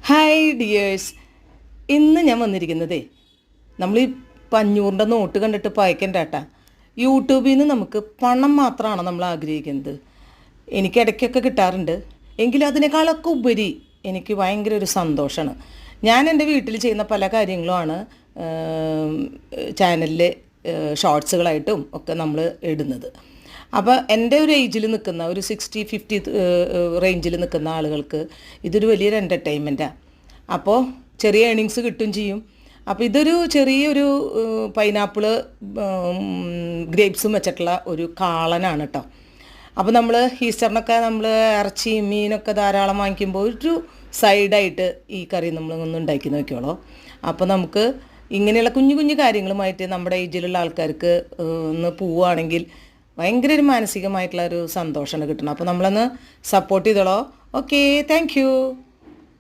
Hi dears, ഇന്ന് ഞാൻ വന്നിരിക്കുന്നതേ നമ്മൾ ഈ 500 നോട്ട് കണ്ടിട്ട് പയക്കണ്ട കേട്ടാ. യൂട്യൂബിൽ നിന്ന് നമുക്ക് പണം മാത്രമാണ് നമ്മൾ ആഗ്രഹിക്കുന്നത്. എനിക്ക് ഇടയ്ക്കൊക്കെ കിട്ടാറുണ്ട്, എങ്കിലും അതിനേക്കാളൊക്കെ ഉപരി എനിക്ക് ഭയങ്കര ഒരു സന്തോഷമാണ്. ഞാൻ എൻ്റെ വീട്ടിൽ ചെയ്യുന്ന പല കാര്യങ്ങളുമാണ് ചാനലിൽ ഷോർട്സുകളായിട്ടും ഒക്കെ നമ്മൾ ഇടുന്നത്. അപ്പോൾ എൻ്റെ ഒരു ഏജിൽ നിൽക്കുന്ന ഒരു 60-50 റേഞ്ചിൽ നിൽക്കുന്ന ആളുകൾക്ക് ഇതൊരു വലിയൊരു എൻ്റർടൈൻമെൻറ്റാണ്. അപ്പോൾ ചെറിയ ഏണിങ്സ് കിട്ടും ചെയ്യും. അപ്പോൾ ഇതൊരു ചെറിയൊരു പൈനാപ്പിള് ഗ്രേപ്സും വെച്ചിട്ടുള്ള ഒരു കാളനാണ് കേട്ടോ. അപ്പോൾ നമ്മൾ ഈസ്റ്ററിനൊക്കെ നമ്മൾ ഇറച്ചിയും മീനൊക്കെ ധാരാളം വാങ്ങിക്കുമ്പോൾ ഒരു സൈഡായിട്ട് ഈ കറി നമ്മളൊന്ന് ഉണ്ടാക്കി നോക്കിയോളൂ. അപ്പോൾ നമുക്ക് ഇങ്ങനെയുള്ള കുഞ്ഞു കുഞ്ഞു കാര്യങ്ങളുമായിട്ട് നമ്മുടെ ഏജിലുള്ള ആൾക്കാർക്ക് ഒന്ന് പോവുകയാണെങ്കിൽ ഭയങ്കര ഒരു മാനസികമായിട്ടുള്ള ഒരു സന്തോഷമാണ് കിട്ടണം. അപ്പോൾ നമ്മളൊന്ന് സപ്പോർട്ട് ചെയ്തോളൂ. Okay, thank you.